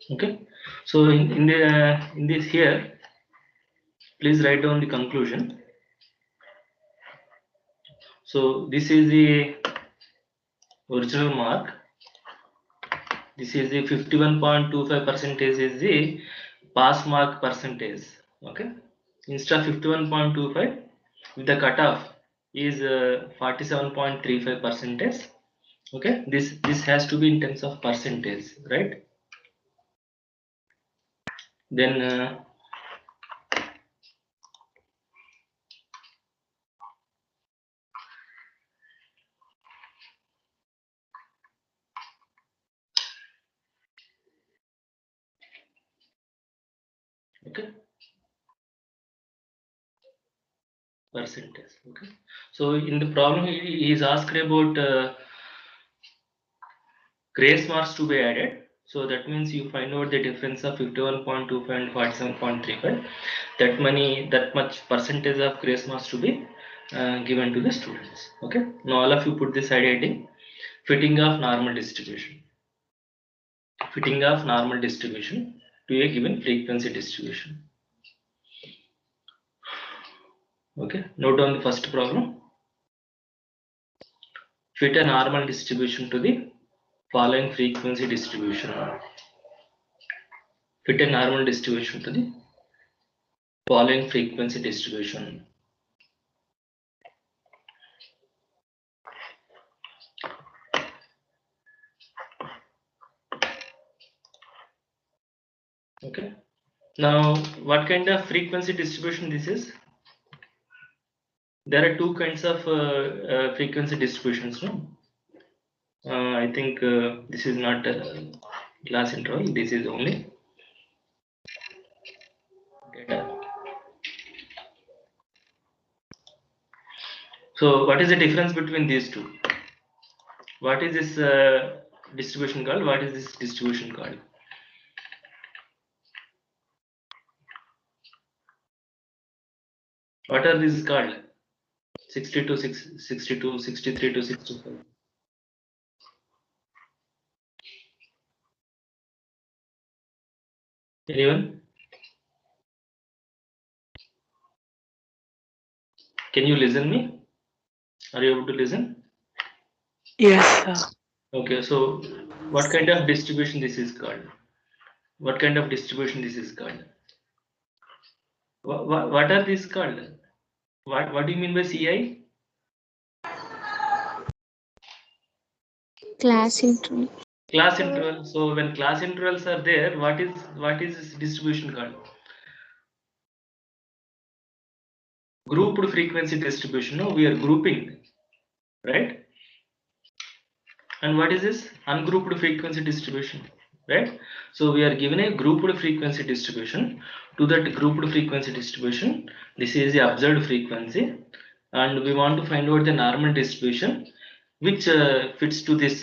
Okay, so in this here, please write down the conclusion. So this is the original mark. This is the 51.25 percentage is the pass mark percentage. Okay, instead of 51.25, with the cutoff is 47.35 percentage. Okay, this has to be in terms of percentage, right? Then okay, percentage. Okay, so in the problem he is asked about grace marks to be added. So that means you find out the difference of 51.25 and 47.35. That much percentage of grace marks to be given to the students. Okay, now all of you put this side heading: fitting of normal distribution. Fitting of normal distribution to a given frequency distribution. Okay, note down the first problem. Fit a normal distribution to the following frequency distribution. Fit a normal distribution to the following frequency distribution. Okay, now what kind of frequency distribution this is? There are two kinds of frequency distributions. No? I think this is not a class interval, this is only data. So what is the difference between these two? What is this distribution called? What is this distribution called? What are these called? 62, 62, 63 to 65. Anyone? Can you listen me? Are you able to listen? Yes, sir. Okay, so what kind of distribution this is called? What kind of distribution this is called? What are these called? What do you mean by CI? Class interval. Class interval. So when class intervals are there, what is this distribution called? Grouped frequency distribution. No, we are grouping, right? And what is this? Ungrouped frequency distribution, right? So we are given a grouped frequency distribution. To that grouped frequency distribution, this is the observed frequency, and we want to find out the normal distribution which fits to this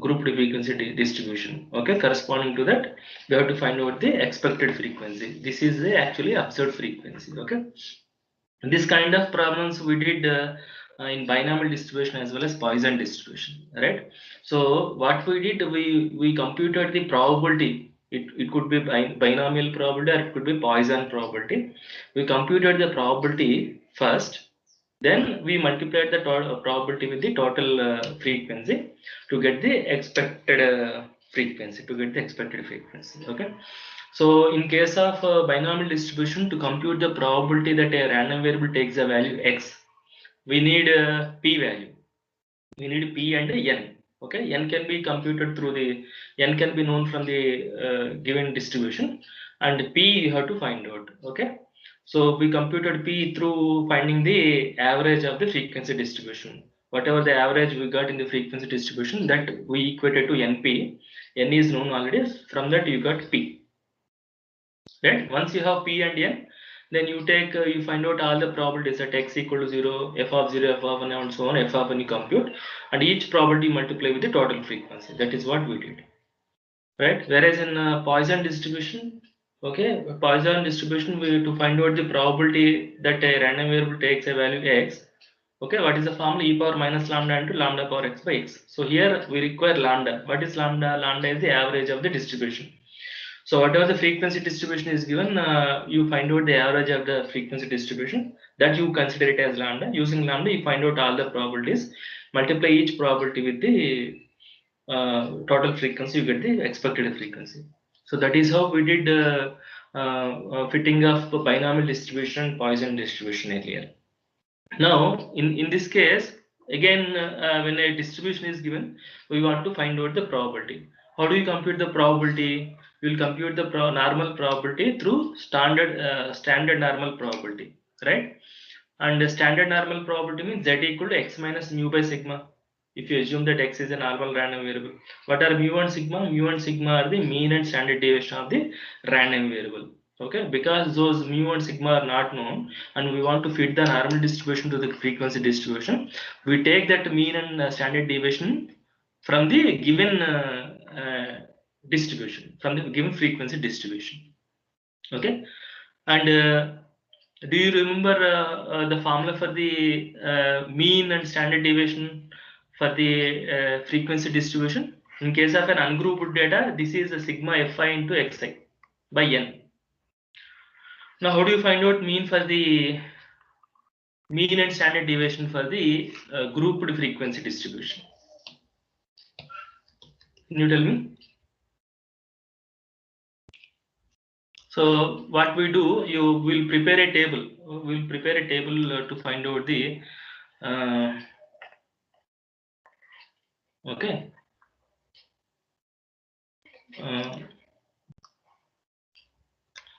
grouped frequency distribution. Okay, corresponding to that, we have to find out the expected frequency. This is the actually observed frequency. Okay, this kind of problems we did in binomial distribution as well as Poisson distribution, right? So what we did, we computed the probability. It could be binomial probability or it could be Poisson probability. We computed the probability first, then we multiplied the probability with the total frequency to get the expected frequency. Okay, so in case of binomial distribution, to compute the probability that a random variable takes a value x, we need a p value. We need p and n. Okay, n can be computed through the n can be known from the given distribution, and p you have to find out. Okay, so we computed p through finding the average of the frequency distribution. Whatever the average we got in the frequency distribution, that we equated to np. N is known already. From that you got p. Right, once you have p and n, then you take you find out all the probabilities at x equal to 0, f of 0, f of 1, and so on. F of 1 you compute, and each probability multiply with the total frequency. That is what we did, right? Whereas in Poisson distribution, okay, Poisson distribution, we have to find out the probability that a random variable takes a value x. Okay, what is the formula? E power minus lambda into lambda power x by x. So here we require lambda. What is lambda? Lambda is the average of the distribution. So whatever the frequency distribution is given, you find out the average of the frequency distribution, that you consider it as lambda. Using lambda, you find out all the probabilities, multiply each probability with the total frequency, you get the expected frequency. So that is how we did fitting of binomial distribution, Poisson distribution earlier. Now in this case, again, when a distribution is given, we want to find out the probability. How do you compute the probability? You will compute the normal probability through standard normal probability, right? And the standard normal probability means z equal to x minus mu by sigma. If you assume that x is a normal random variable, what are mu and sigma? Mu and sigma are the mean and standard deviation of the random variable. Okay, because those mu and sigma are not known, and we want to fit the normal distribution to the frequency distribution, we take that mean and standard deviation from the given distribution, from the given frequency distribution. Okay, and do you remember the formula for the mean and standard deviation for the frequency distribution? In case of an ungrouped data, this is a sigma fi into xi by n. Now, how do you find out mean for the mean and standard deviation for the grouped frequency distribution? Can you tell me? So what we do, you will prepare a table. We'll prepare a table to find out the okay.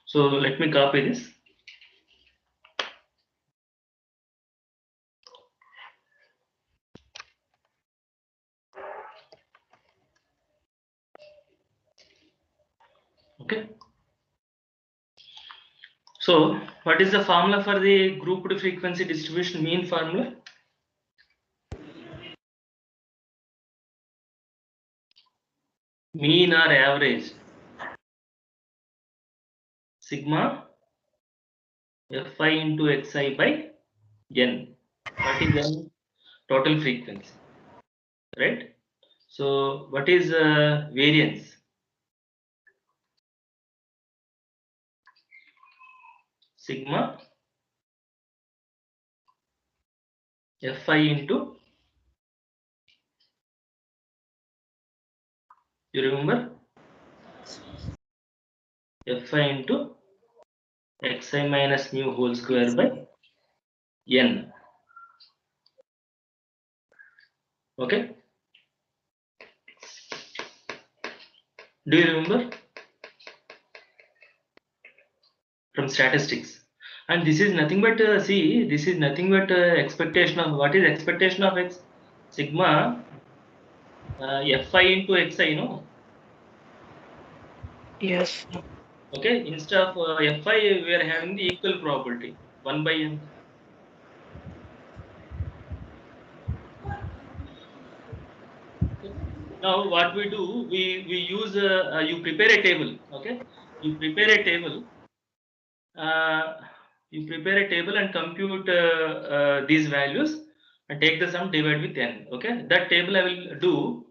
So let me copy this. Okay. So what is the formula for the grouped frequency distribution mean formula? Mean or average sigma fi into xi by n. What is n? Total frequency, right? So what is variance? Sigma fi into, you remember, fi into xi minus mu whole square by n. Okay, do you remember from statistics? And this is nothing but see, this is nothing but expectation of, what is expectation of x? Sigma fi into xi, no? Yes, sir. Okay, instead of fi, we are having the equal probability 1 by n. Okay. Now what we do, we use you prepare a table. Okay, you prepare a table. You prepare a table and compute these values and take the sum, divide with n. Okay, that table I will do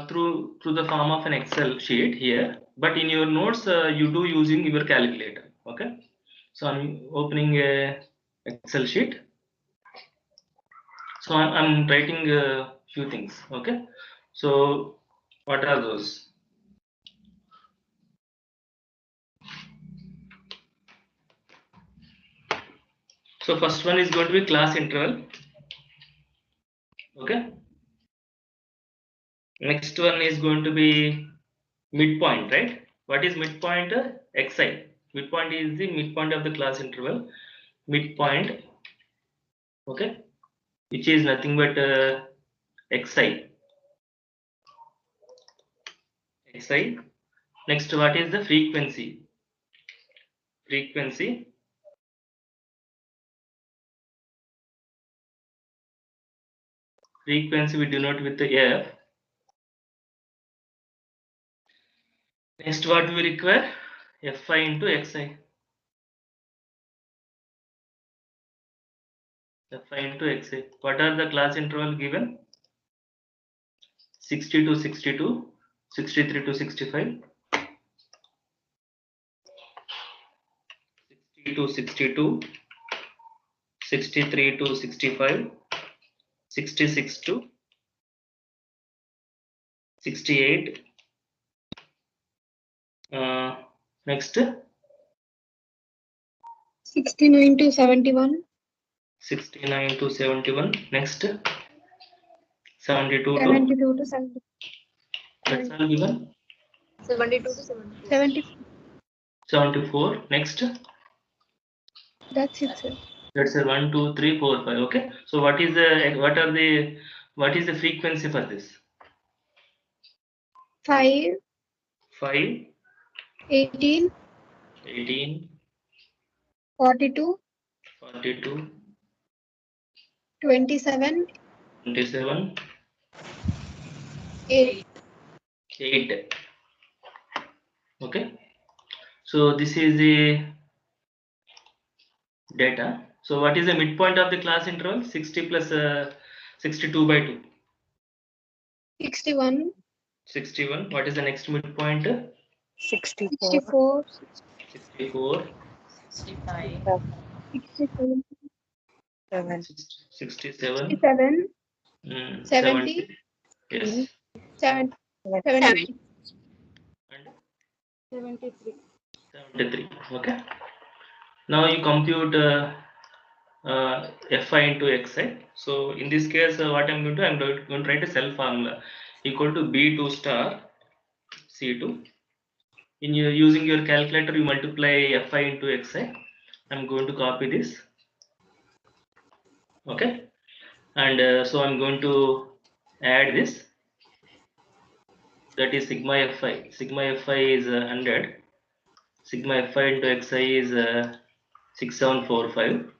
through the form of an Excel sheet here, but in your notes you do using your calculator. Okay, so I'm opening a Excel sheet. So I'm writing a few things. Okay, so what are those? So first one is going to be class interval. Okay, next one is going to be midpoint, right? What is midpoint? Xi. Midpoint is the midpoint of the class interval. Midpoint, okay, which is nothing but xi. Xi. Next, what is the frequency? Frequency. Frequency we denote with the f. Next, what we require? Fi into xi. Fi into xi. What are the class interval given? 60 to 62, 63 to 65. 60 to 62, 63 to 65, 66 to 68. Next 69 to 71. 69 to 71. Next 72 to 72 to 70. that's all given. 72 to 74. 74. Next That's it, sir. that's a 1, 2, 3, 4, 5. Okay. So what is the frequency for this? 5, 5, 18, 18, 42, 42, 27, 27, 8. 8. Okay. So this is the data. So what is the midpoint of the class interval? 60 plus 62 by 2. 61, 61. What is the next midpoint? 64. 64, 64. 65. 67, 7. 67. 67, 70. 70, Yes. 70, 70. And 73. 73. Okay. Now you compute Fi into Xi. So in this case, what I'm going to do, I'm going to write a cell formula equal to B2 star C2. In using your calculator, you multiply Fi into Xi. I'm going to copy this. Okay. And so I'm going to add this. That is sigma Fi. Sigma Fi is 100. Sigma Fi into Xi is 6745.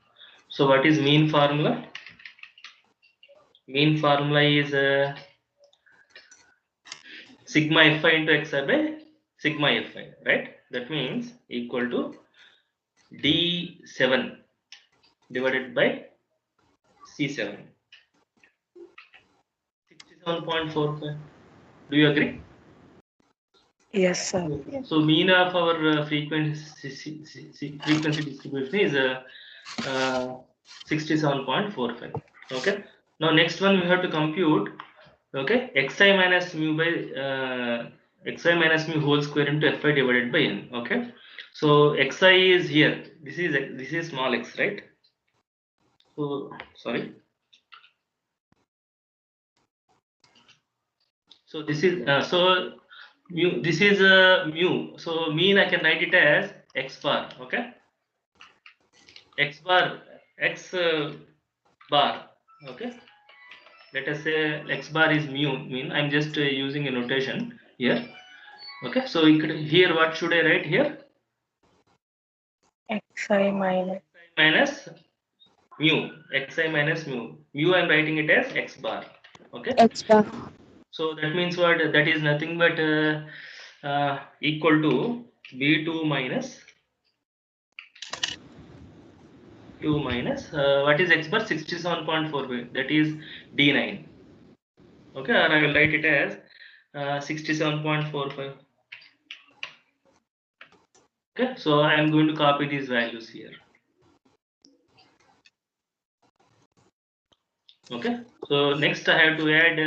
So what is mean formula? Mean formula is sigma Fi into Xi by sigma Fi, right? That means equal to D7 divided by C7. 67.45. Do you agree? Yes, sir. So mean of our frequency distribution is 67.45. Okay. Now next one we have to compute. Okay, xi minus mu by xi minus mu whole square into Fi divided by n. Okay. So xi is here. This is small x, right? So sorry. So this is mu. This is mu. So mean I can write it as x bar. Okay. X bar bar. Okay. Let us say x bar is mu. Mean I'm just using a notation here. Okay. So here what should I write here? Xi minus. Minus mu. Xi minus mu. Mu I'm writing it as x bar. Okay. X bar. So that means what? That is nothing but equal to B2 minus what is x bar? 67.45. That is D9. Okay, or I will write it as 67.45. Okay, so I am going to copy these values here. Okay, so next I have to add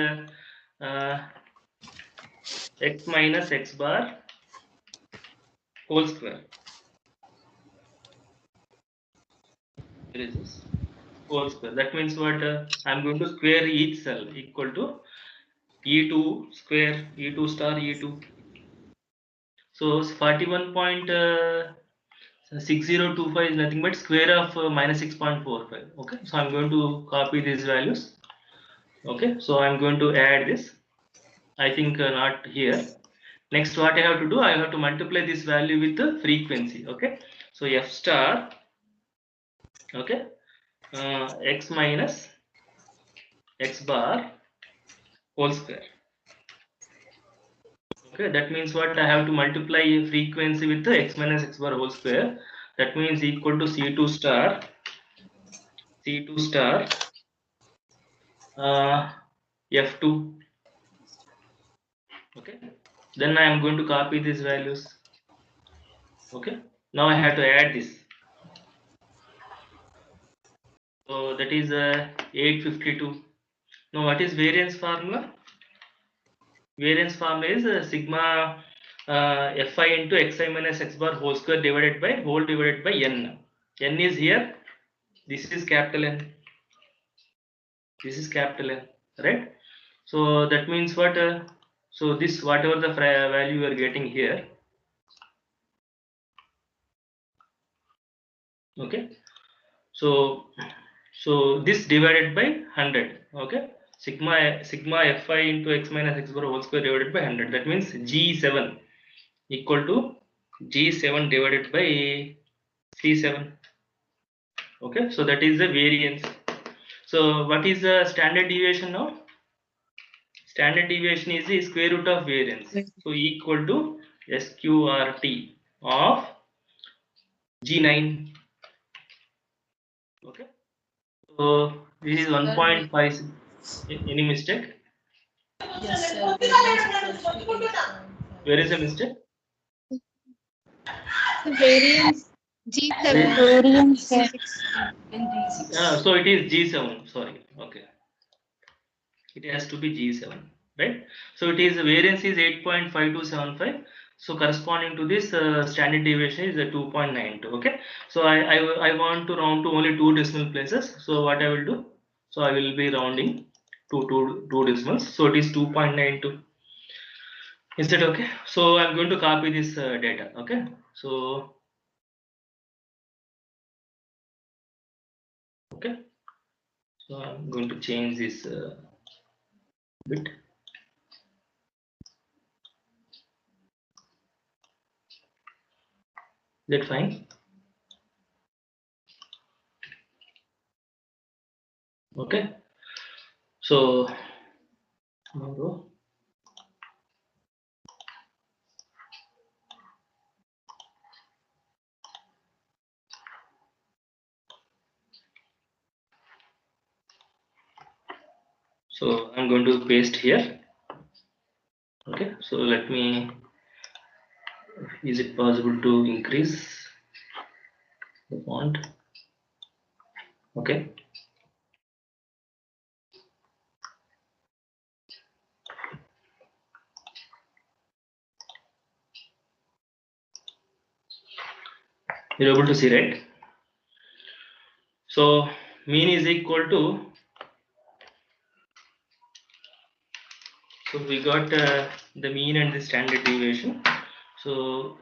x minus x bar whole square. Here is this whole square. That means what? I'm going to square each cell equal to E2 square, E2 star E2. So 41.6025 is nothing but square of minus 6.45. Okay, so I'm going to copy these values. Okay, so I'm going to add this. I think not here. Next, what I have to do, I have to multiply this value with the frequency. Okay, so f star. Okay, x minus x bar whole square. Okay, that means what? I have to multiply frequency with the x minus x bar whole square. That means equal to C2 star F2. Okay, then I am going to copy these values. Okay, now I have to add this. So that is 852. Now what is variance formula? Variance formula is sigma fi into xi minus x bar whole square divided by n. N is here. This is capital N. This is capital N, right? So that means what? So this whatever the value you are getting here. Okay. So this divided by 100. Okay. Sigma fi into x minus x bar whole square divided by 100. That means G7 equal to G7 divided by C7. Okay. So that is the variance. So what is the standard deviation now? Standard deviation is the square root of variance. So equal to SQRT of G9. Okay. So this is 1.5. Any mistake? Yes, sir. Variance equals to 8.5. Where is the mistake? The variance G7. Variance. G6. In D6. So it is G7. Sorry. Okay. It has to be G7, right? So it is variance is 8.5275. So corresponding to this standard deviation is 2.92. Okay. So I want to round to only 2 decimal places. So what I will do? So I will be rounding to two decimals. So it is 2.92. Is that okay? So I'm going to copy this data. Okay. So okay. So I'm going to change this bit. Is that fine? Okay. So tomorrow. So I'm going to paste here. Okay. So let me. Is it possible to increase the font? Okay. You're able to see, right? So mean is equal to. So we got the mean and the standard deviation. So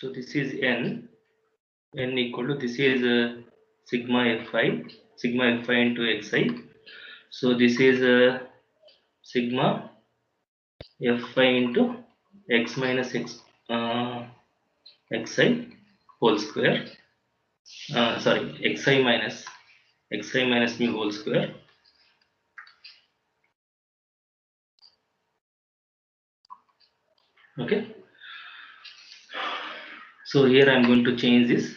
this is n equal to, this is sigma fi into xi. So this is sigma fi into x minus x xi whole square. Sorry, xi minus mu whole square. Okay. So here I'm going to change this.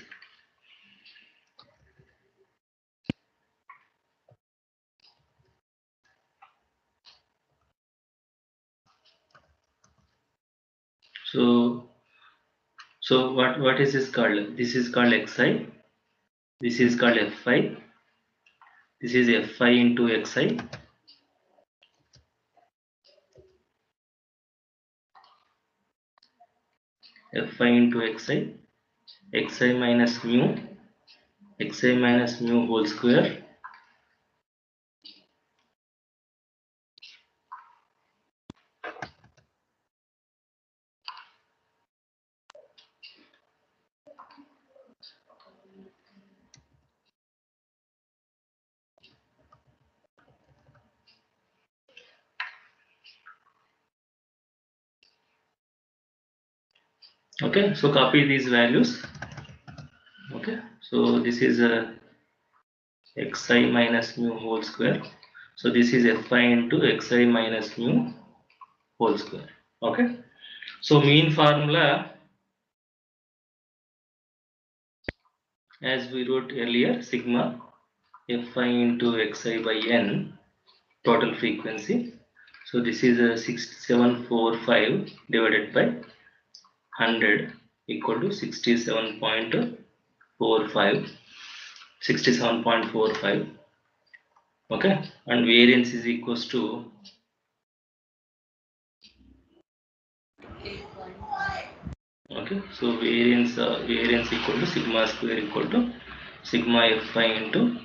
So what is this called? This is called xi. This is called fi. This is fi into xi. Fi into xi minus mu whole square. Okay, so copy these values. Okay, so this is xi minus mu whole square. So this is fi into xi minus mu whole square. Okay, so mean formula, as we wrote earlier, sigma fi into xi by n, total frequency. So this is 6745 divided by 100. equal to 67.45. 67.45. Okay, and variance is equals to 8.5. okay. So variance equal to sigma square equal to sigma fi into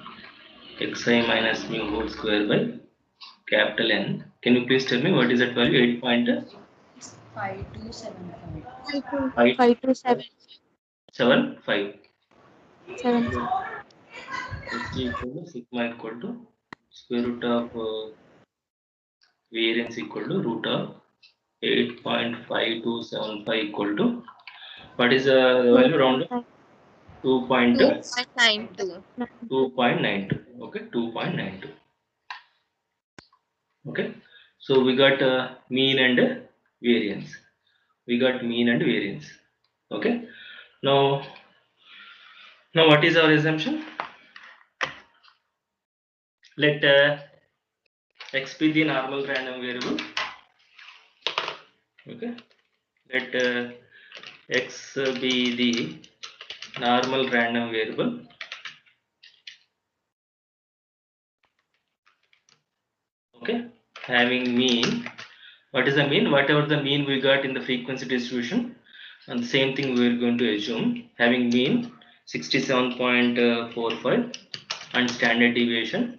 xi minus mu whole square by capital N. Can you please tell me what is that value? 5275. 8.575. 7. Is equal to sigma equal to square root of variance equal to root of 8.5275 equal to what is the value round? 2.92. 2.92. Okay, 2.92. Okay, so we got mean and variance. We got mean and variance. Okay, now what is our assumption? Let x be the normal random variable. Okay, let x be the normal random variable. Okay, having mean. What is the mean? Whatever the mean we got in the frequency distribution, and the same thing we are going to assume. Having mean 67.45 and standard deviation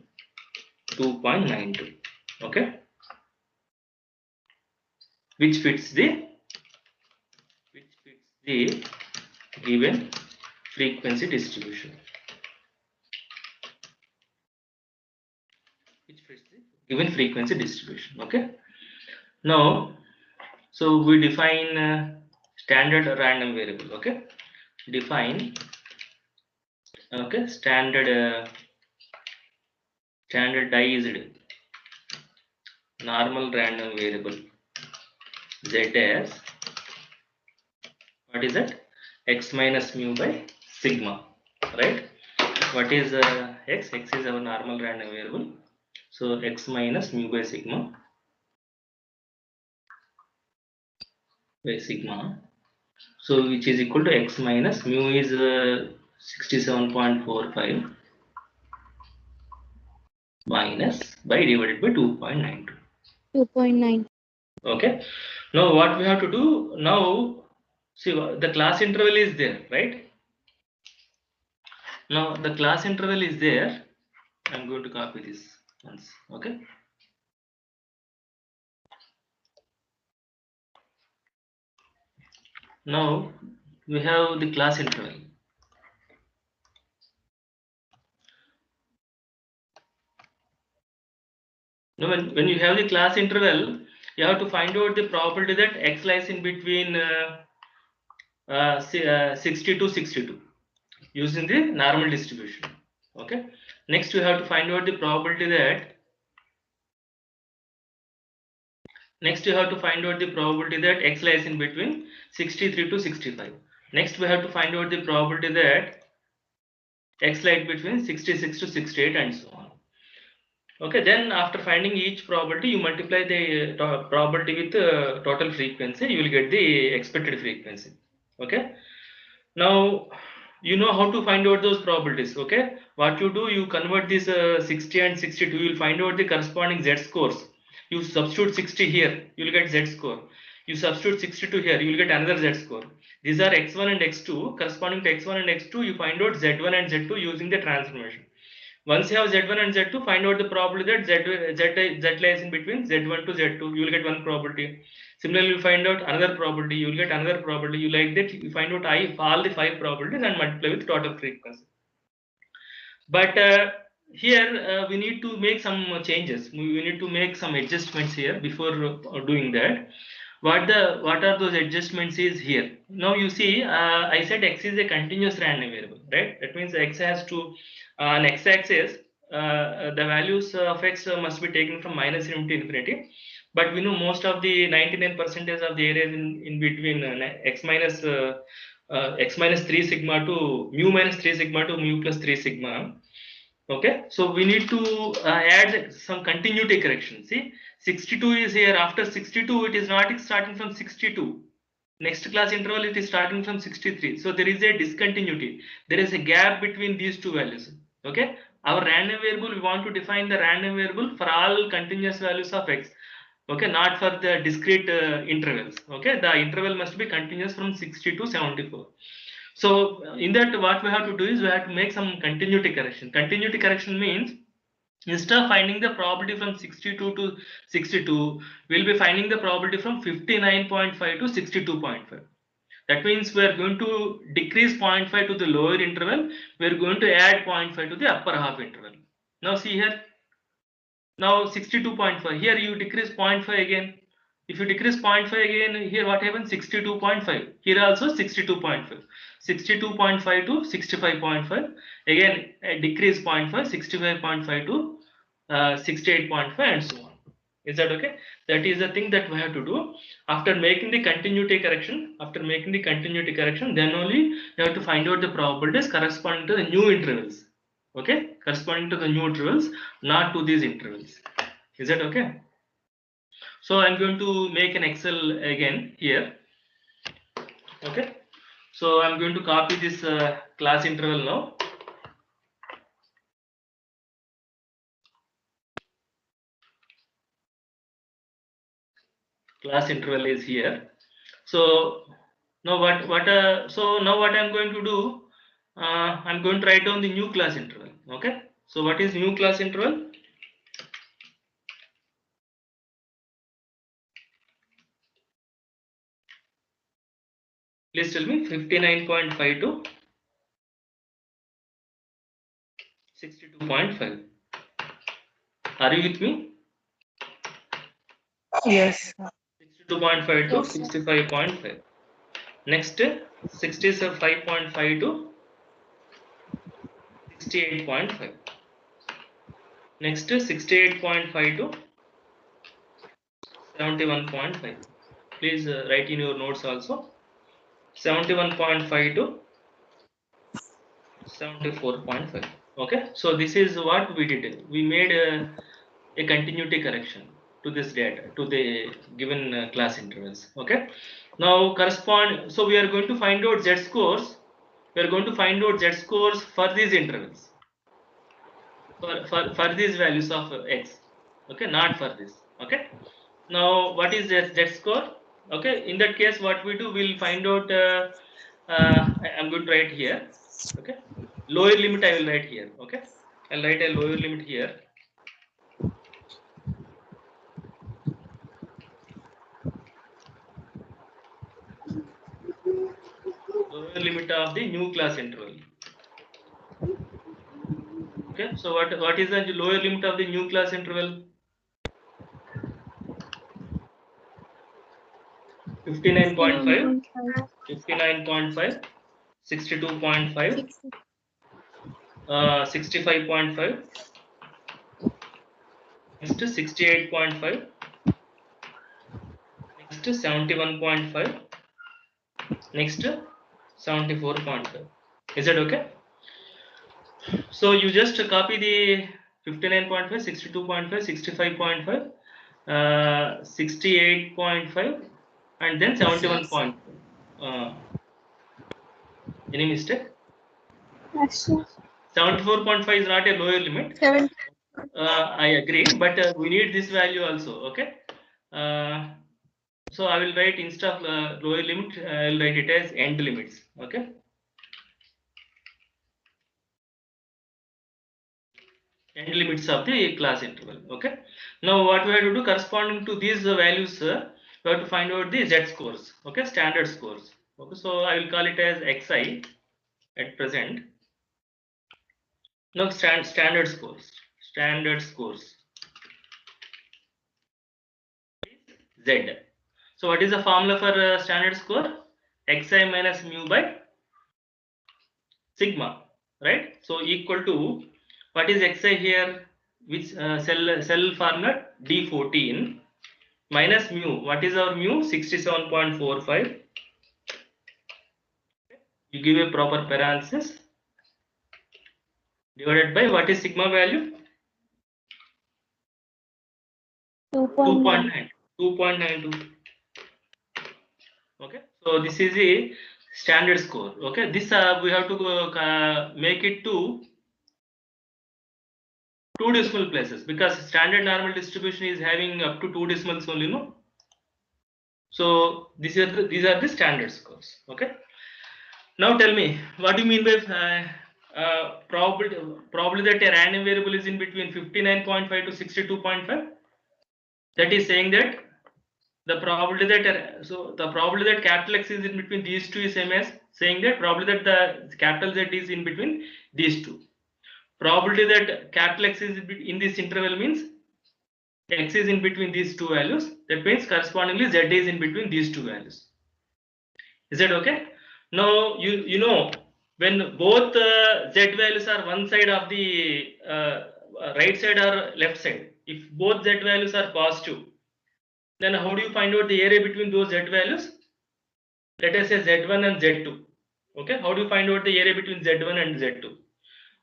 2.92. Okay, which fits the given frequency distribution. Which fits the given frequency distribution. Okay. Now, so we define standard random variable. Okay. Define standardized normal random variable z as what is that? X minus mu by sigma, right? What is x? X is our normal random variable. So x minus mu by sigma So which is equal to x minus mu is 67.45 minus by divided by 2.92. 2.9. Okay. Now what we have to do now? See, the class interval is there, right? Now the class interval is there. I'm going to copy this once. Okay. Now we have the class interval. Now when you have the class interval, you have to find out the probability that x lies in between 60 to 62 using the normal distribution. Okay. Next, we have to find out the probability that x lies in between 63 to 65. Next, we have to find out the probability that x lies between 66 to 68 and so on. Okay, then after finding each probability, you multiply the probability with total frequency, you will get the expected frequency. Okay. Now you know how to find out those probabilities. Okay, what you do, you convert this 60 and 62, you will find out the corresponding z scores. You substitute 60 here, you will get z score. You substitute 62 here, you will get another z score. These are x1 and x2. Corresponding to x1 and x2, you find out z1 and z2 using the transformation. Once you have z1 and z2, find out the probability that z lies in between z1 to z2. You will get one probability. Similarly, you find out another probability. You will get another probability. You like that. You find out all the 5 probabilities and multiply with total frequency. But here we need to make some changes. We need to make some adjustments here before doing that. What are those adjustments is here. Now you see, I said x is a continuous random variable, right? That means x has to on x-axis the values of x must be taken from minus to infinity. But we know most of the 99% of the area is in between x minus 3 sigma to mu minus 3 sigma to mu plus 3 sigma. Okay, so we need to add some continuity correction. See, 62 is here. After 62, it is not starting from 62. Next class interval, it is starting from 63. So there is a discontinuity. There is a gap between these two values. Okay. Our random variable, we want to define the random variable for all continuous values of x. Okay, not for the discrete intervals. Okay, the interval must be continuous from 60 to 74. So in that, what we have to do is we have to make some continuity correction. Continuity correction means instead of finding the probability from 62 to 62, we'll be finding the probability from 59.5 to 62.5. That means we are going to decrease 0.5 to the lower interval. We are going to add 0.5 to the upper half interval. Now see here. Now 62.5. Here you decrease 0.5 again. If you decrease 0.5 again, here what happens? 62.5. Here also 62.5. 62.5 to 65.5. Again, decrease 0.5, 65.5 to 68.5 and so on. Is that okay? That is the thing that we have to do. After making the continuity correction, then only you have to find out the probabilities corresponding to the new intervals. Okay, corresponding to the new intervals, not to these intervals. Is that okay? So I'm going to make an Excel again here. Okay, so I'm going to copy this class interval now. Class interval is here. So now what I'm going to do, I'm going to write down the new class interval. Okay, so what is new class interval? Please tell me. 59.5 to 62.5. Are you with me? Yes. 62.5 to Yes, sir. 65.5. Next, 65.5 to 68.5. Next, 68.5 to 71.5. Please write in your notes also. 71.5 to 74.5. Okay, so this is what we did. We made a continuity correction to this data, to the given class intervals. Okay, now so we are going to find out z scores. We are going to find out z scores for these intervals, for these values of x. Okay, not for this. Okay, now what is z score? Okay, in that case, what we do, we'll find out. I'm going to write here. Okay, lower limit I will write here. Okay, I'll write a lower limit here. Lower limit of the new class interval. Okay, so what is the lower limit of the new class interval? 59.5, 59.5, 62.5, 65.5, next 68.5, next 71.5, next 74.5. Is that okay? So you just copy the 59.5, 62.5, 65.5, 68.5, and then 71.5. Any mistake? Yes, sir. 74.5 is not a lower limit. 7. I agree, but we need this value also. Okay. So I will write instead of lower limit, I will write it as end limits. Okay. End limits of the class interval. Okay. Now what we have to do, corresponding to these values, we have to find out the z scores. Okay, standard scores. Okay, so I will call it as xi at present. Now standard scores. Standard scores. Z. So what is the formula for standard score? Xi minus mu by sigma, right? So equal to, what is xi here? Which cell formula? D14 minus mu. What is our mu? 67.45. You give a proper parenthesis divided by, what is sigma value? 2.9. 2.92. Okay, So this is a standard score. Okay, this we have to make it to 2 decimal places, because standard normal distribution is having up to 2 decimals only, no? So these are the standard scores. Okay. Now tell me, what do you mean by probably that a random variable is in between 59.5 to 62.5? That is saying that the probability that the probability that capital X is in between these two is same as saying that probability that the capital Z is in between these two. Probability that capital X is in this interval means X is in between these two values. That means correspondingly Z is in between these two values. Is that okay? Now you know, when both Z values are one side of the right side or left side, if both Z values are positive, then how do you find out the area between those Z values? Let us say Z1 and Z2. Okay, how do you find out the area between Z1 and Z2?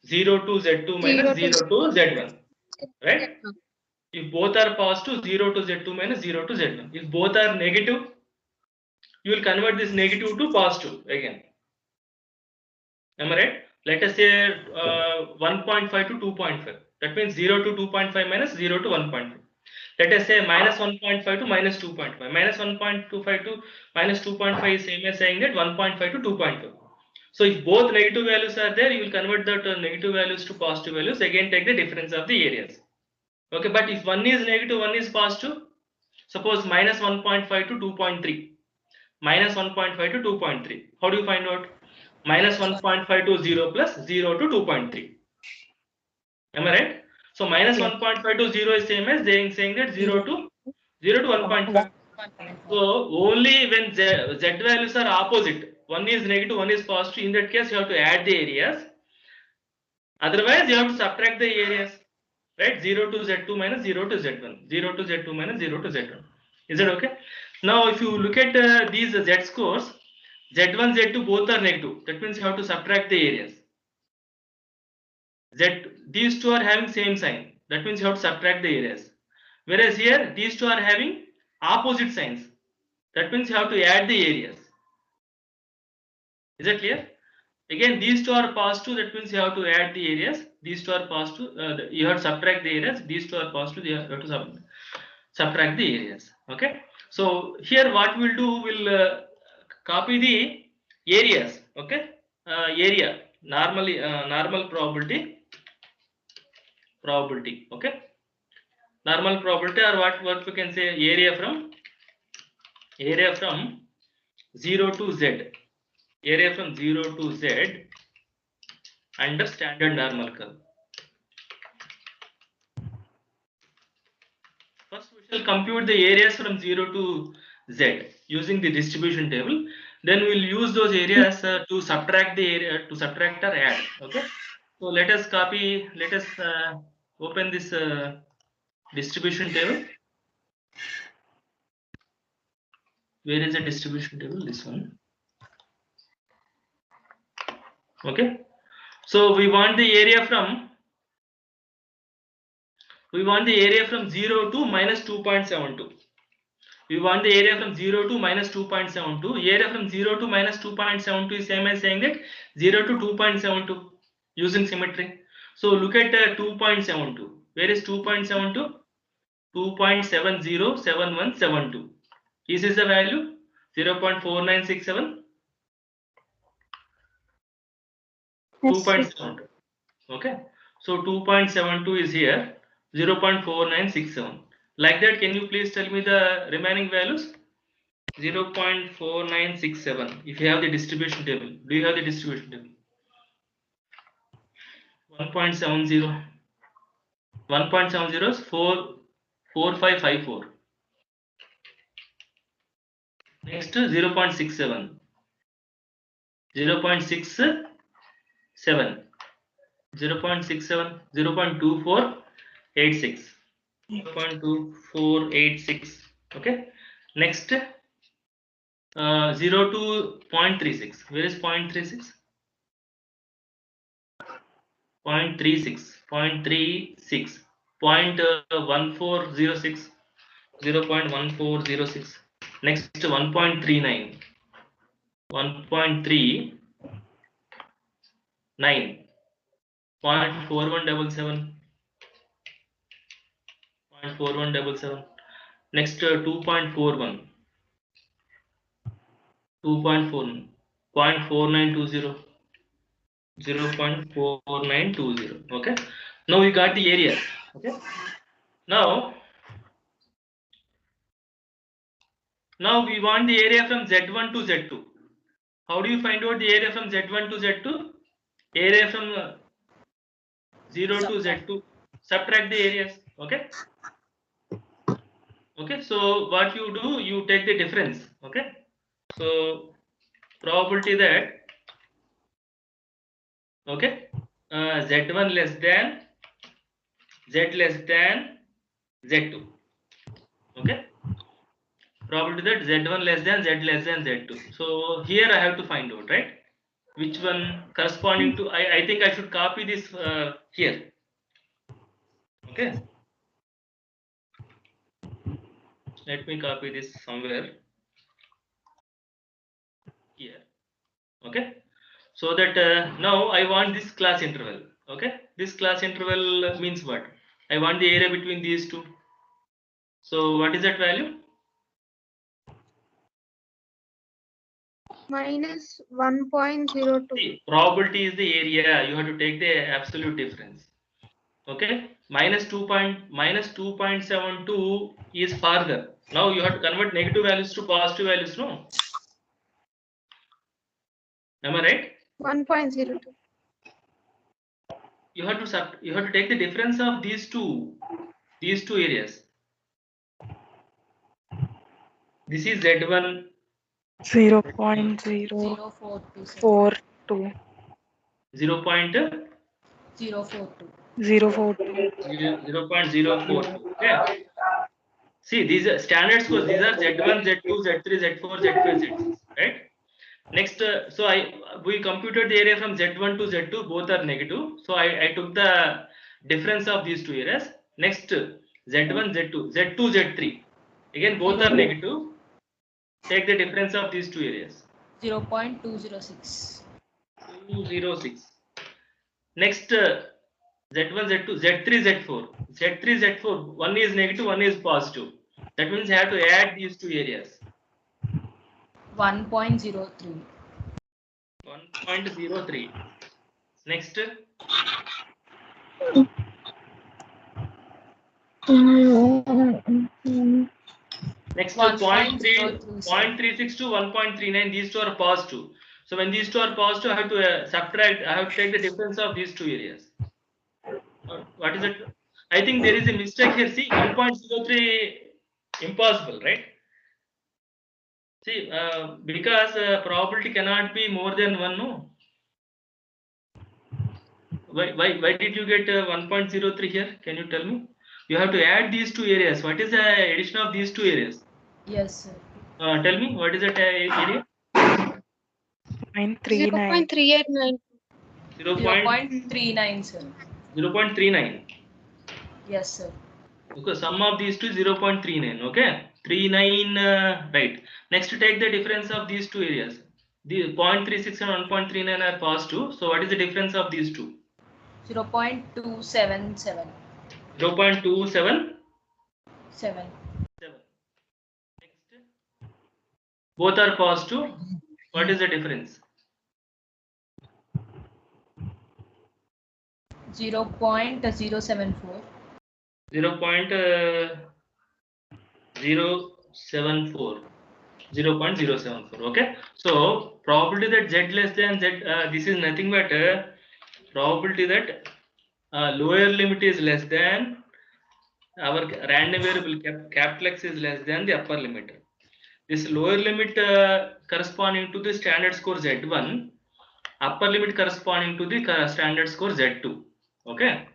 0 to Z2 minus 0 to Z1, right? If both are positive, 0 to Z2 minus 0 to Z1. If both are negative, you will convert this negative to positive again. Am I right? Let us say 1.5 to 2.5. That means 0 to 2.5 minus 0 to 1.5. Let us say minus 1.5 to minus 2.5. Minus 1.25 to minus 2.5 is same as saying that 1.5 to 2.5. So if both negative values are there, you will convert that negative values to positive values. Again, take the difference of the areas. Okay, but if one is negative, one is positive, suppose minus 1.5 to 2.3. Minus 1.5 to 2.3. How do you find out? Minus 1.5 to 0 plus 0 to 2.3. Am I right? So minus 1.5 to 0 is same as saying that 0 to 1.5. So only when Z values are opposite, one is negative, one is positive, in that case you have to add the areas. Otherwise you have to subtract the areas, right? 0 to Z2 minus 0 to Z1, 0 to Z2 minus 0 to Z1. Is that okay? Now if you look at these Z scores, Z1, Z2 both are negative. That means you have to subtract the areas. These two are having same sign. That means you have to subtract the areas. Whereas here, these two are having opposite signs. That means you have to add the areas. Is that clear? Again, these two are positive. That means you have to add the areas. These two are positive. You have to subtract the areas. These two are positive. You have to subtract the areas. Okay. So here, what we'll do, we'll copy the areas. Okay. Area normally normal probability. Okay, normal probability, or what we can say, area from 0 to Z, area from 0 to Z under standard normal curve. First we shall compute the areas from 0 to Z using the distribution table. Then we will use those areas to subtract the area, to subtract or add. Okay, so let us open this distribution table. Where is the distribution table? This one. Okay, so we want the area from 0 to minus 2.72. We want the area from 0 to minus 2.72. Area from 0 to minus 2.72 is same as saying that 0 to 2.72 using symmetry. So look at 2.72. Where is 2.72? 2.707172. Is this the value? 0.4967. 2.72. Okay. So 2.72 is here. 0.4967. Like that, can you please tell me the remaining values? 0.4967. If you have the distribution table, do you have the distribution table? 1.70. 1.70 is 44554. Next 0.67. 0.67. 0.67. 0.2486. 0.2486. Okay. Next 0 to 0.36. Where is 0.36? 0.36. 0.36. 0.1406. 0.1406. Next 1.39. 1.3 9 0.4177 0.4177. Next 2.41 2.4 0.4920 0.4920. Okay, now we got the area. Okay, now we want the area from Z1 to Z2. How do you find out the area from Z1 to Z2? Area from 0 to Z2, subtract the areas. Okay, so what you do, you take the difference. Okay, so probability that Z1 less than Z less than Z2. Okay, probability that Z1 less than Z less than Z2. So here I have to find out, right, which one corresponding to. I think I should copy this here. Okay, let me copy this somewhere here. Okay, so that now I want this class interval. Okay, this class interval means what? I want the area between these two. So what is that value? minus 1.02. See, probability is the area. You have to take the absolute difference. Okay, minus 2.72 is farther. Now you have to convert negative values to positive values. No, am I right? 1.02. You have to take the difference of these two areas. This is Z1 0.042. 0.042. 0.042. 0.042. Okay. See, these are standard scores. These are Z1, Z2, Z3, Z4, Z5, Z6. Right. Next, we computed the area from Z1 to Z2. Both are negative. So I took the difference of these two areas. Next, Z1, Z2, Z2, Z3. Again, both are negative. Take the difference of these two areas. 0.206. 206. Next, Z1, Z2, Z3, Z4. Z3, Z4. One is negative, one is positive. That means I have to add these two areas. 1.03. 1.03. Next. Next, 0.36 to 1.39. These two are positive. So when these two are positive, I have to subtract. I have to take the difference of these two areas. What is it? I think there is a mistake here. See, 1.03 impossible, right? See, because probability cannot be more than 1, no? Why did you get 1.03 here? Can you tell me? You have to add these two areas. What is the addition of these two areas? Yes, sir. Tell me, what is that area? 0.389. 0.39, sir. 0.39. Yes, sir. Okay, sum of these two 0.39. Okay, 39. Right. Next, take the difference of these two areas. The 0.36 and 1.39 are positive. So what is the difference of these two? 0.277. 0.277. 7. Next, both are positive. What is the difference? 0.074. 0.074. 0.074. Okay, so probability that Z less than Z, this is nothing but probability that lower limit is less than our random variable capital X is less than the upper limit. This lower limit corresponding to the standard score Z1, upper limit corresponding to the standard score Z2. Okay.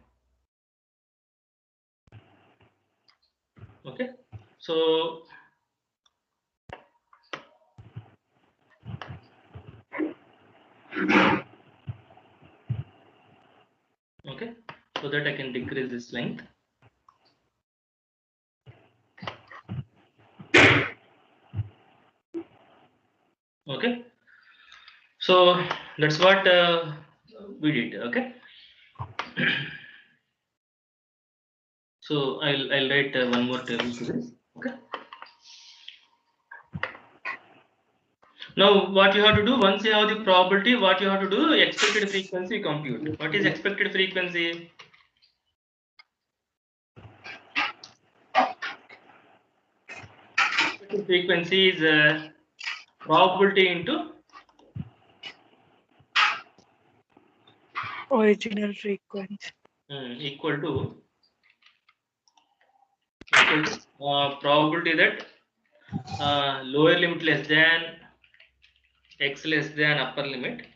Okay. So okay, so that I can decrease this length. Okay, So that's what we did. Okay. So I'll write one more table to this. Okay. Now what you have to do, once you have the probability, what you have to do, expected frequency compute. What is expected frequency? Expected frequency is probability into original frequency. equal to probability that lower limit less than x less than upper limit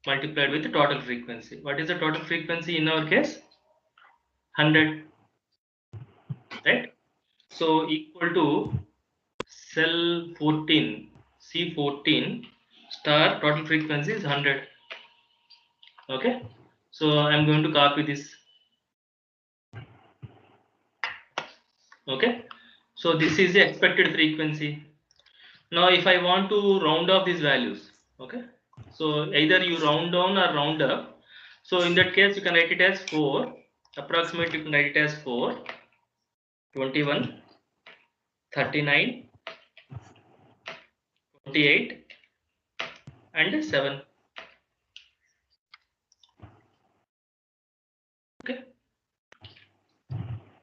multiplied with the total frequency. What is the total frequency in our case? 100, right? So equal to cell 14, C14 star total frequency is 100. Okay, so I'm going to copy this. Okay, so this is the expected frequency. Now if I want to round off these values, okay, so either you round down or round up. So in that case you can write it as 4, approximately you can write it as 4, 21, 39, 28 and 7. Okay,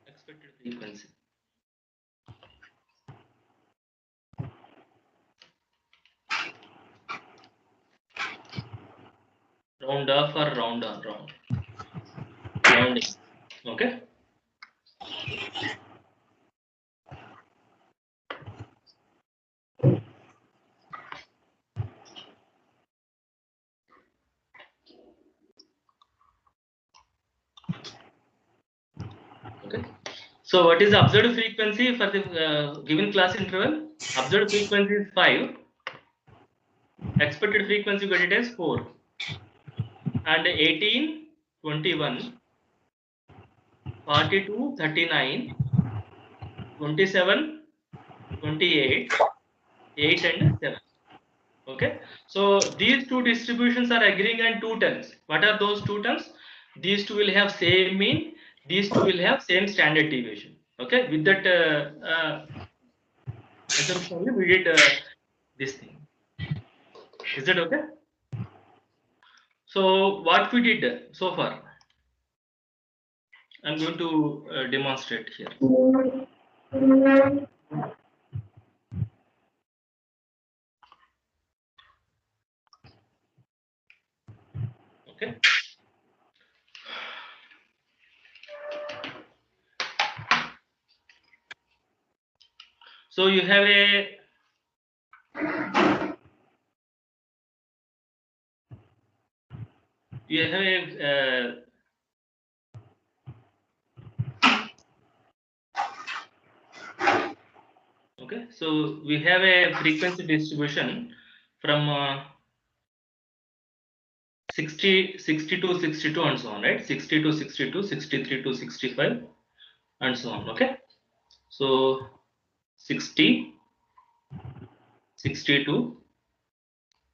expected frequency. Round off or round on, rounding. Okay. Okay. So what is the observed frequency for the given class interval? Observed frequency is 5. Expected frequency you get it as 4. And 18, 21, 42, 39, 27, 28, 8 and 7. Okay. So these two distributions are agreeing on two terms. What are those two terms? These two will have same mean. These two will have same standard deviation. Okay. With that assumption only we did this thing. Is that okay? So what we did so far, I'm going to demonstrate here. Okay. So you have a okay, so we have a frequency distribution from 60 to 62 and so on, right? 60 to 62, 63 to 65 and so on. Okay, so 60, 62,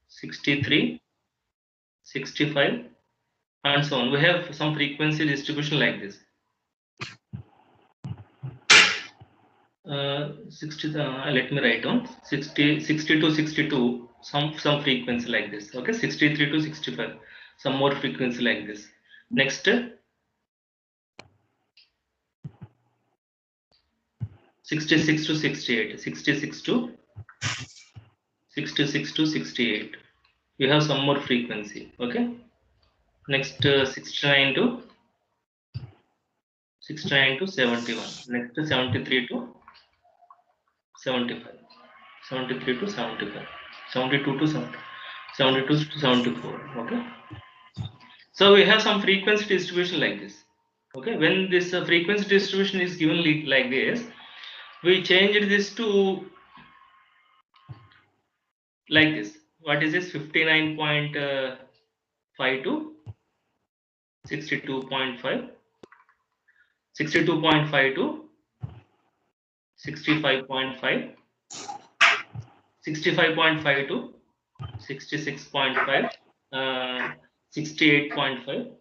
63, 65 and so on. We have some frequency distribution like this. 60, let me write down 60 to 62, some frequency like this. Okay, 63 to 65, some more frequency like this. Next, 66 to 68, 66 to 68. We have some more frequency. Okay, next 69 to 71. Next 73 to 75, 73 to 75, 72 to 70, 72 to 74. Okay. So we have some frequency distribution like this. Okay, when this frequency distribution is given like this, we change this to like this. What is this? 59.5 to 62.5, 62.5 to 65.5, 65.5 to 66.5, 68.5,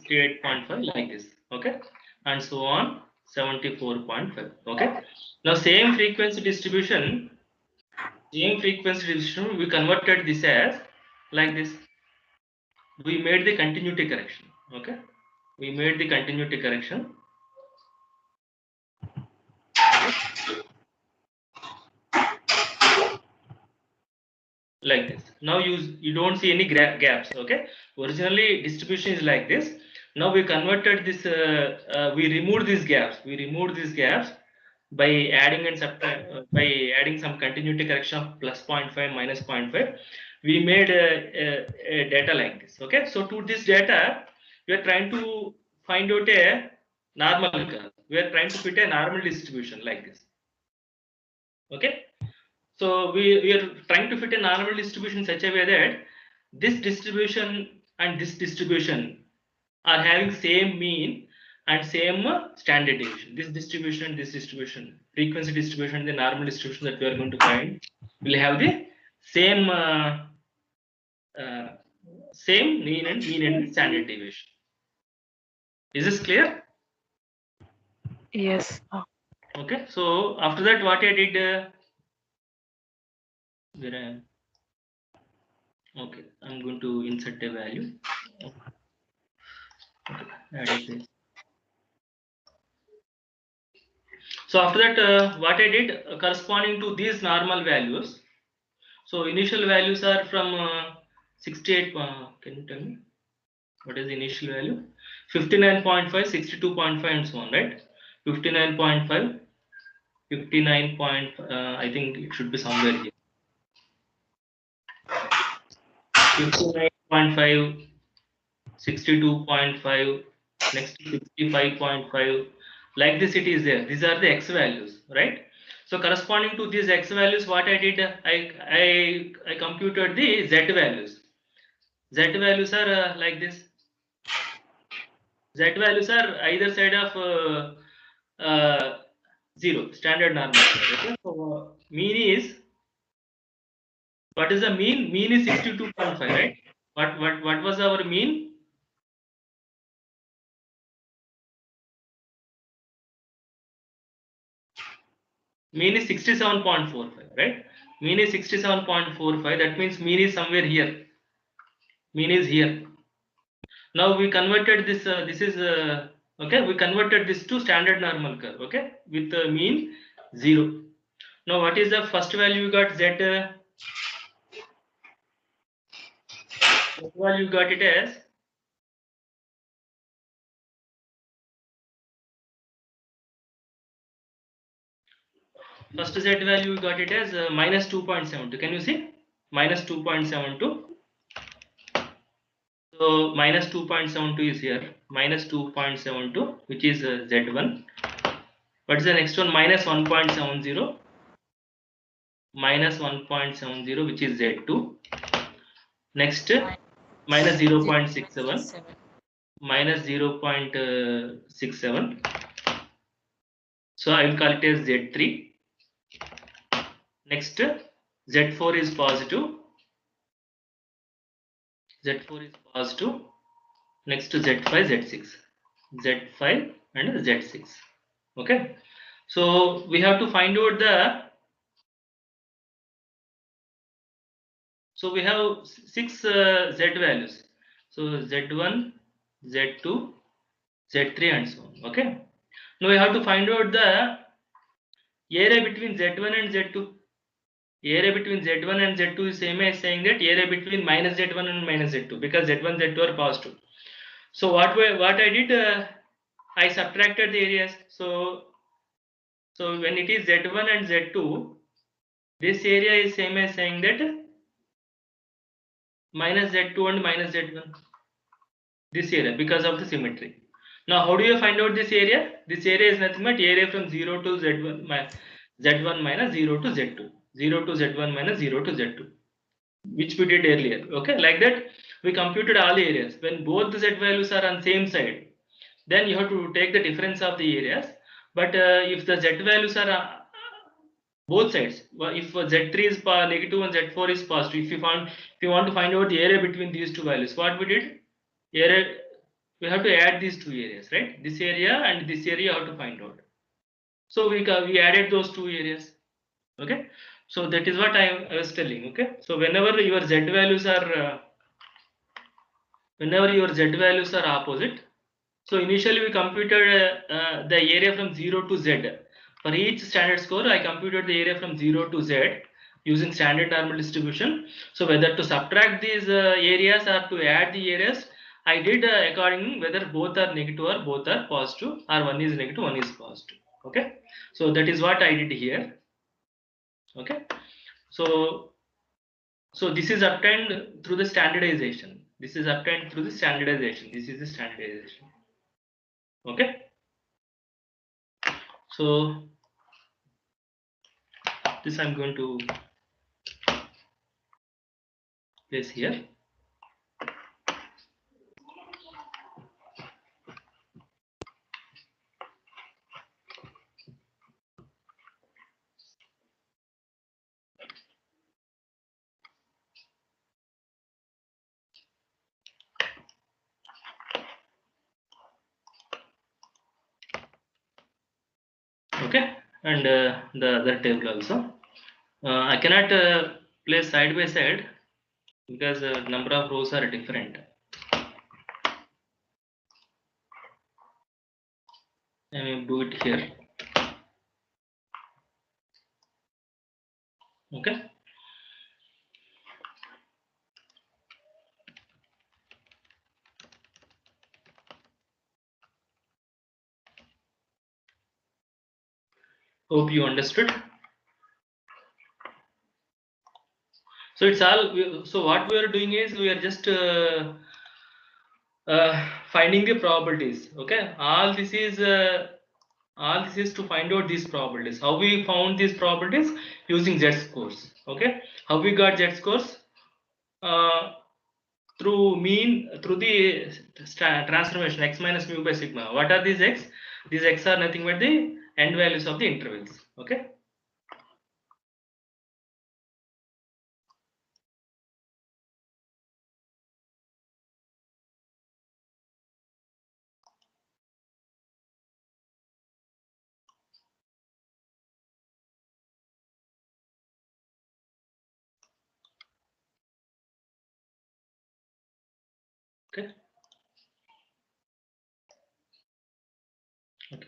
68.5 like this, okay, and so on, 74.5, okay. Now same frequency distribution, we converted this as like this. We made the continuity correction, okay. We made the continuity correction. Like this. Now you don't see any gaps, okay. Originally distribution is like this. Now we converted this, we removed these gaps. By adding and by adding some continuity correction of plus 0.5, minus 0.5. We made a data like this, okay. So to this data, we are trying to find out a normal curve. We are trying to fit a normal distribution like this, okay. So we are trying to fit a normal distribution in such a way that this distribution and this distribution are having same mean and same standard deviation. This distribution and this distribution, frequency distribution, the normal distribution that we are going to find will have the same same mean and standard deviation. Is this clear? Yes. Okay. So after that, what I did, where I am. Okay, I'm going to insert a value. Okay, add a place. So after that, what I did, corresponding to these normal values. So initial values are from 68. Can you tell me what is the initial value? 59.5, 62.5, and so on, right? 59.5, 59. I think it should be somewhere here. 59.5, 62.5, next 65.5. Like this, it is there. These are the x values, right? So corresponding to these x values, what I did, I computed the z values. Z values are like this. Z values are either side of 0, standard normal. Okay? So mean is, what is the mean? Mean is 62.5, right? What was our mean? Mean is 67.45, right? Mean is 67.45. That means mean is somewhere here. Mean is here. Now we converted this. This is okay. We converted this to standard normal curve. Okay, with mean 0. Now what is the first value we got? Z. What value you got it as? First Z value we got it as minus 2.72. Can you see? Minus 2.72. So minus 2.72 is here. Minus 2.72, which is Z1. What is the next one? Minus 1.70. Minus 1.70, which is Z2. Next, minus 0.67. Minus 0.67. So I will call it as Z3. Next, Z4 is positive. Z4 is positive. Next to Z5, Z6. Z5 and Z6. Okay. So we have to find out the. So we have 6 Z values. So Z1, Z2, Z3, and so on. Okay. Now we have to find out the area between Z1 and Z2. Area between Z1 and Z2 is same as saying that area between minus Z1 and minus Z2, because Z1, Z2 are positive. So what I did, I subtracted the areas. So when it is Z1 and Z2, this area is same as saying that minus Z2 and minus Z1. This area, because of the symmetry. Now how do you find out this area? This area is nothing but area from 0 to Z1, Z1 minus 0 to Z2. 0 to Z1 minus 0 to Z2, which we did earlier. Okay, like that we computed all the areas. When both the Z values are on same side, then you have to take the difference of the areas. But if the Z values are both sides. If Z3 is negative and Z4 is positive, if you want to find out the area between these two values, what we did? Area, we have to add these two areas, right? This area and this area how to find out. So we added those two areas. Okay. So that is what I was telling. Okay. So whenever your Z values are opposite, so initially we computed the area from 0 to Z. For each standard score, I computed the area from 0 to Z using standard normal distribution. So whether to subtract these areas or to add the areas, I did according whether both are negative or both are positive, or one is negative, one is positive. Okay. So that is what I did here. Okay. So this is obtained through the standardization. This is obtained through the standardization. This is the standardization. Okay. So this I'm going to place here. Okay, and the other table also. I cannot place side by side because number of rows are different. I will do it here. Okay. Hope you understood. So it's all. So what we are doing is we are just finding the probabilities. Okay. All this is to find out these probabilities. How we found these probabilities? Using Z scores. Okay. How we got Z scores? Through the transformation x minus mu by sigma. What are these x? These x are nothing but the end values of the intervals. Okay. Okay. Okay.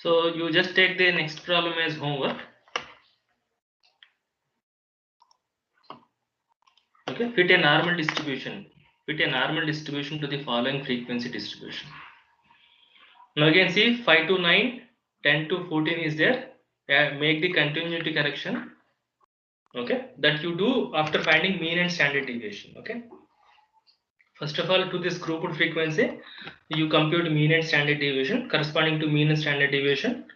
So you just take the next problem as homework. Okay. Fit a normal distribution. Fit a normal distribution to the following frequency distribution. Now again see 5 to 9, 10 to 14 is there. Make the continuity correction. Okay. That you do after finding mean and standard deviation. Okay. First of all, to this grouped frequency, you compute mean and standard deviation. Corresponding to mean and standard deviation,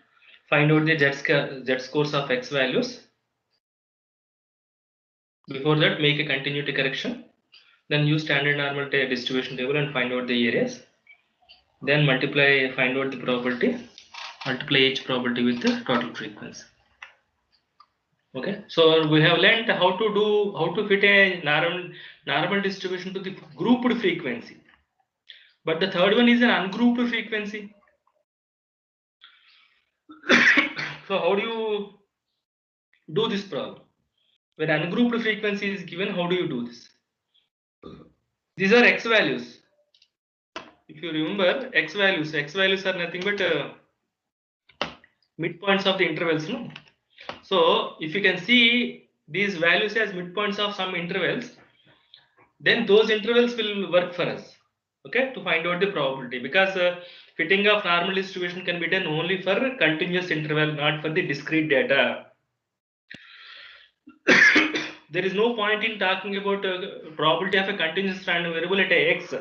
find out the Z scores of X values. Before that, make a continuity correction. Then use standard normal distribution table and find out the areas. Then multiply, find out the probability. Multiply each probability with the total frequency. Okay, so we have learned how to fit a normal distribution to the grouped frequency. But the third one is an ungrouped frequency. So how do you do this problem? When ungrouped frequency is given, how do you do this? These are X values. If you remember, X values are nothing but midpoints of the intervals. No? So if you can see these values as midpoints of some intervals, then those intervals will work for us. Okay, to find out the probability, because fitting of normal distribution can be done only for continuous interval, not for the discrete data. There is no point in talking about probability of a continuous random variable at a x.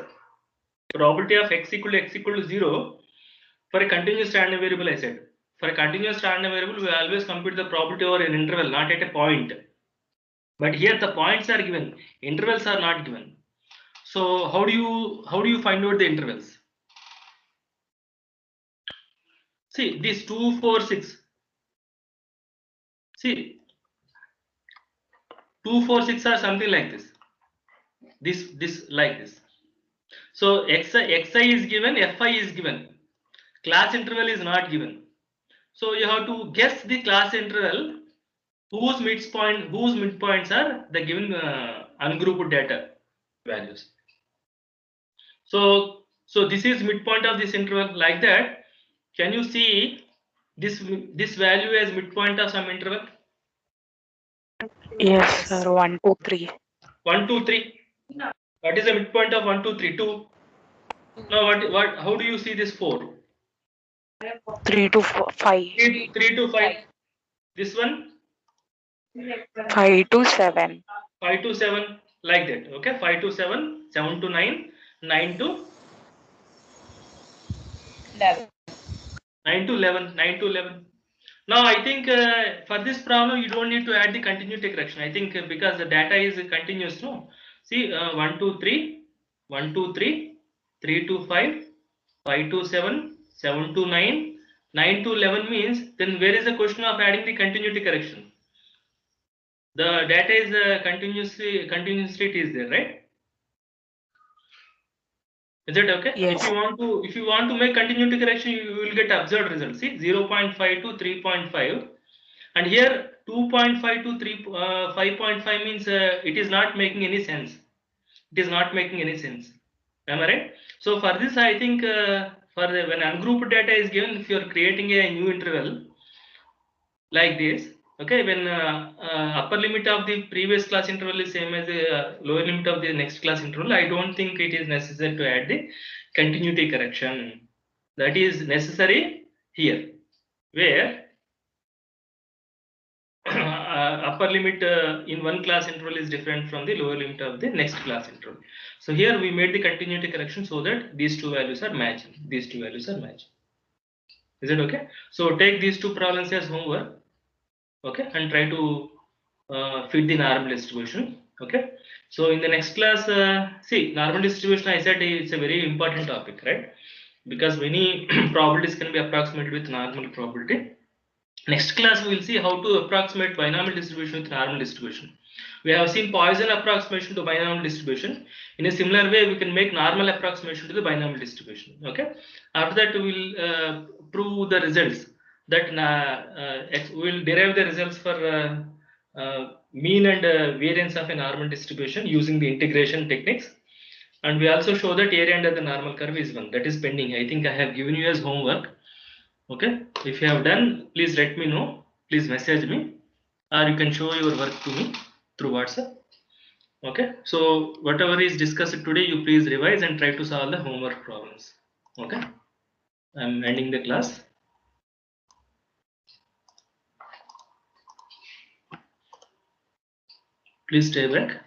Probability of x equal to 0 for a continuous random variable, I said. For a continuous random variable, we always compute the probability over an interval, not at a point. But here the points are given, intervals are not given. So how do you find out the intervals? See, this 2, 4, 6. See, 2, 4, 6 are something like this. This like this. So xi is given, fi is given. Class interval is not given. So you have to guess the class interval whose midpoints are the given ungrouped data values. So this is midpoint of this interval like that. Can you see this value as midpoint of some interval? Yes, sir. 1, 2, 3. 1, 2, 3. What is the midpoint of 1, 2, 3? 2. Now what? How do you see this 4? 3 to 5. 3 to 5. This one 5 to 7. 5 to 7 like that. Okay, 5 to 7, 7 to 9, 9 to 11. 9 to 11, 9 to 11. Now I think for this problem you don't need to add the continuity correction. I think because the data is continuous, no. See 1 to 3, 1 to 3, 3 to 5, 5 to 7, 7 to 9, 9 to 11 means then where is the question of adding the continuity correction? The data is continuously it is there, right? Is it okay? Yes. If you want to make continuity correction, you will get observed result. See 0.5 to 3.5, and here 2.5 to 5.5 means it is not making any sense. It is not making any sense. Am I right? So for this, I think when ungrouped data is given, if you are creating a new interval like this, okay, when upper limit of the previous class interval is same as the lower limit of the next class interval, I don't think it is necessary to add the continuity correction. That is necessary here, where upper limit in one class interval is different from the lower limit of the next class interval. So here we made the continuity correction so that these two values are matching. These two values are matching. Is it okay? So take these two problems as homework. Okay, and try to fit the normal distribution. Okay, so in the next class, see, normal distribution, I said it's a very important topic, right? Because many probabilities can be approximated with normal probability. Next class we will see how to approximate binomial distribution with normal distribution. We have seen Poisson approximation to binomial distribution. In a similar way, we can make normal approximation to the binomial distribution. Okay, after that we will prove the results that we will derive the results for mean and variance of a normal distribution using the integration techniques. And we also show that area under the normal curve is 1. That is pending. I think I have given you as homework. Okay, if you have done, please let me know. Please message me, or you can show your work to me through WhatsApp. Okay, so whatever is discussed today, you please revise and try to solve the homework problems. Okay, I'm ending the class. Please stay back.